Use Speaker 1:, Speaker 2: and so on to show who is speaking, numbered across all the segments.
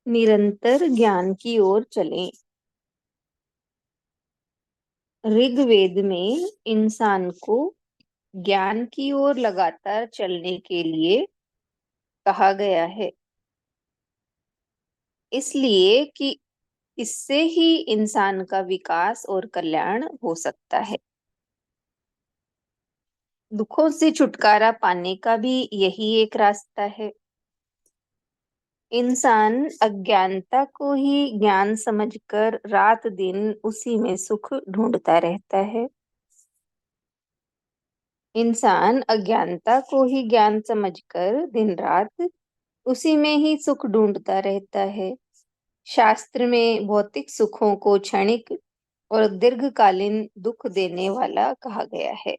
Speaker 1: निरंतर ज्ञान की ओर चलें। ऋग्वेद में इंसान को ज्ञान की ओर लगातार चलने के लिए कहा गया है, इसलिए कि इससे ही इंसान का विकास और कल्याण हो सकता है। दुखों से छुटकारा पाने का भी यही एक रास्ता है। इंसान अज्ञानता को ही ज्ञान समझकर रात दिन उसी में सुख ढूंढता रहता है। इंसान अज्ञानता को ही ज्ञान समझकर दिन रात उसी में ही सुख ढूंढता रहता है। शास्त्र में भौतिक सुखों को क्षणिक और दीर्घकालीन दुख देने वाला कहा गया है।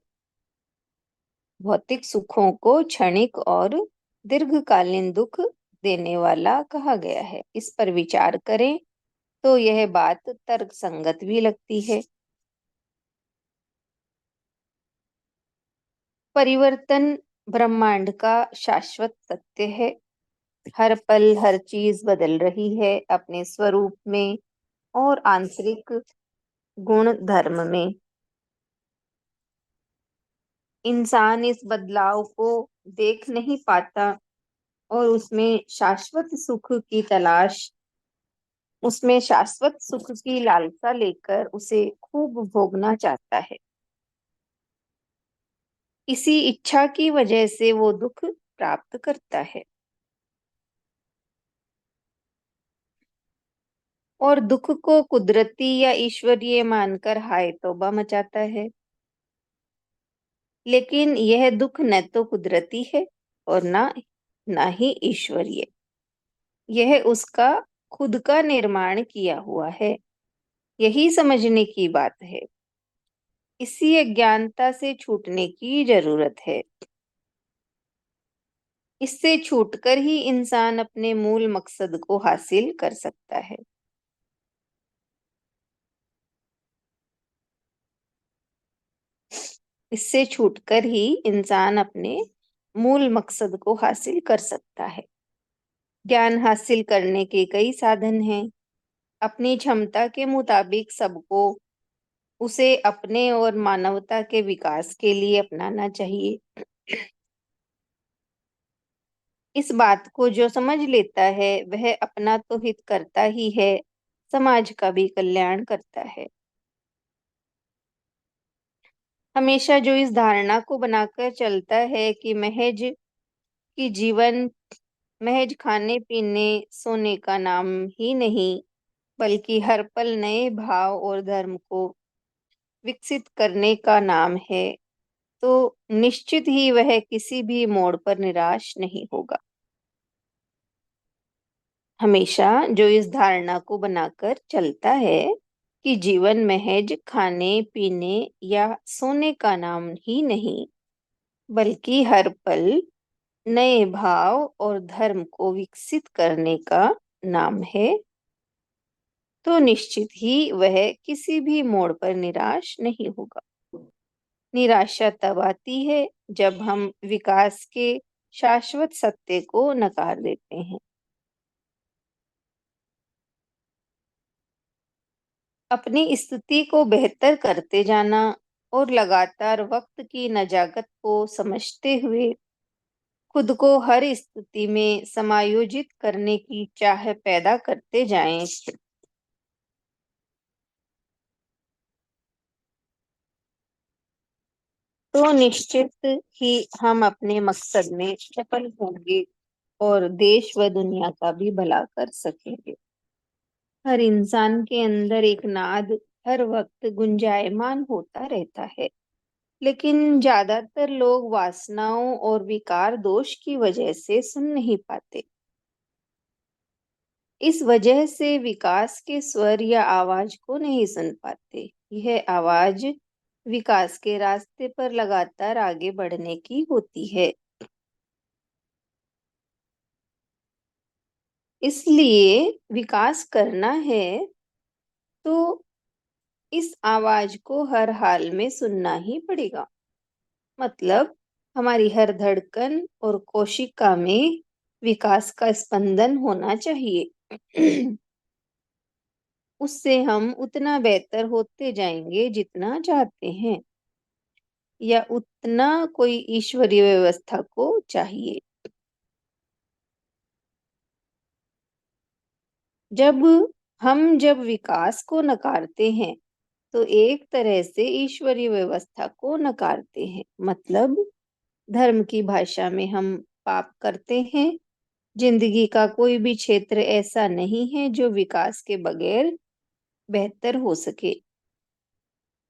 Speaker 1: भौतिक सुखों को क्षणिक और दीर्घकालीन दुख देने वाला कहा गया है। इस पर विचार करें तो यह बात तर्कसंगत भी लगती है। परिवर्तन ब्रह्मांड का शाश्वत सत्य है। हर पल हर चीज बदल रही है अपने स्वरूप में और आंतरिक गुण धर्म में। इंसान इस बदलाव को देख नहीं पाता और उसमें शाश्वत सुख की लालसा लेकर उसे खूब भोगना चाहता है। इसी इच्छा की वजह से वो दुख प्राप्त करता है और दुख को कुदरती या ईश्वरीय मानकर हाय तौबा मचाता है। लेकिन यह दुख न तो कुदरती है और ना ही ईश्वरीय। यह उसका खुद का निर्माण किया हुआ है। यही समझने की बात है। इसी अज्ञानता से छूटने की जरूरत है। इससे छूटकर ही इंसान अपने मूल मकसद को हासिल कर सकता है। इससे छूटकर ही इंसान अपने मूल मकसद को हासिल कर सकता है। ज्ञान हासिल करने के कई साधन हैं। अपनी क्षमता के मुताबिक सबको उसे अपने और मानवता के विकास के लिए अपनाना चाहिए। इस बात को जो समझ लेता है वह अपना तो हित करता ही है, समाज का भी कल्याण करता है। हमेशा जो इस धारणा को बनाकर चलता है कि जीवन महज खाने पीने सोने का नाम ही नहीं, बल्कि हर पल नए भाव और धर्म को विकसित करने का नाम है, तो निश्चित ही वह किसी भी मोड़ पर निराश नहीं होगा। हमेशा जो इस धारणा को बनाकर चलता है कि जीवन महज खाने पीने या सोने का नाम ही नहीं, बल्कि हर पल नए भाव और धर्म को विकसित करने का नाम है, तो निश्चित ही वह किसी भी मोड़ पर निराश नहीं होगा। निराशा तब आती है जब हम विकास के शाश्वत सत्य को नकार देते हैं। अपनी स्थिति को बेहतर करते जाना और लगातार वक्त की नजाकत को समझते हुए खुद को हर स्थिति में समायोजित करने की चाह पैदा करते जाएं, तो निश्चित ही हम अपने मकसद में सफल होंगे और देश व दुनिया का भी भला कर सकेंगे। हर इंसान के अंदर एक नाद हर वक्त गुंजायमान होता रहता है, लेकिन ज्यादातर लोग वासनाओं और विकार दोष की वजह से सुन नहीं पाते। इस वजह से विकास के स्वर या आवाज को नहीं सुन पाते। यह आवाज विकास के रास्ते पर लगातार आगे बढ़ने की होती है। इसलिए विकास करना है तो इस आवाज को हर हाल में सुनना ही पड़ेगा। मतलब हमारी हर धड़कन और कोशिका में विकास का स्पंदन होना चाहिए। उससे हम उतना बेहतर होते जाएंगे जितना चाहते हैं, या उतना कोई ईश्वरीय व्यवस्था को चाहिए। जब जब विकास को नकारते हैं तो एक तरह से ईश्वरीय व्यवस्था को नकारते हैं। मतलब धर्म की भाषा में हम पाप करते हैं। जिंदगी का कोई भी क्षेत्र ऐसा नहीं है जो विकास के बगैर बेहतर हो सके।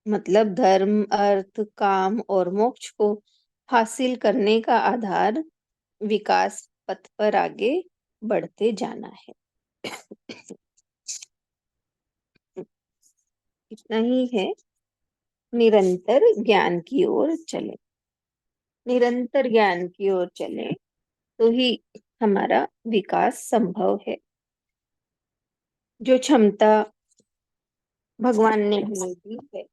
Speaker 1: मतलब धर्म, अर्थ, काम और मोक्ष को हासिल करने का आधार विकास पथ पर आगे बढ़ते जाना है। इतना ही है। निरंतर ज्ञान की ओर चले, निरंतर ज्ञान की ओर चले तो ही हमारा विकास संभव है। जो क्षमता भगवान ने हमें दी है,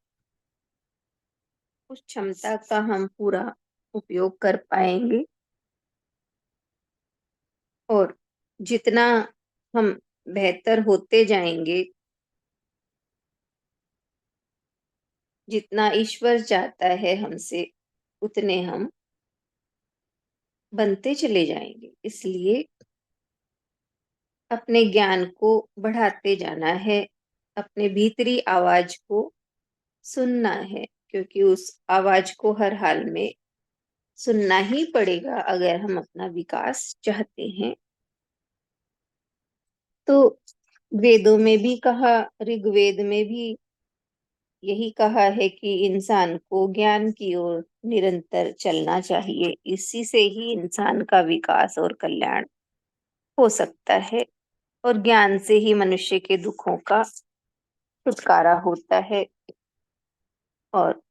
Speaker 1: उस क्षमता का हम पूरा उपयोग कर पाएंगे। और जितना हम बेहतर होते जाएंगे, जितना ईश्वर चाहता है हमसे, उतने हम बनते चले जाएंगे। इसलिए अपने ज्ञान को बढ़ाते जाना है, अपने भीतरी आवाज को सुनना है, क्योंकि उस आवाज को हर हाल में सुनना ही पड़ेगा अगर हम अपना विकास चाहते हैं। तो वेदों में भी कहा, ऋग्वेद में भी यही कहा है कि इंसान को ज्ञान की ओर निरंतर चलना चाहिए। इसी से ही इंसान का विकास और कल्याण हो सकता है, और ज्ञान से ही मनुष्य के दुखों का छुटकारा होता है। और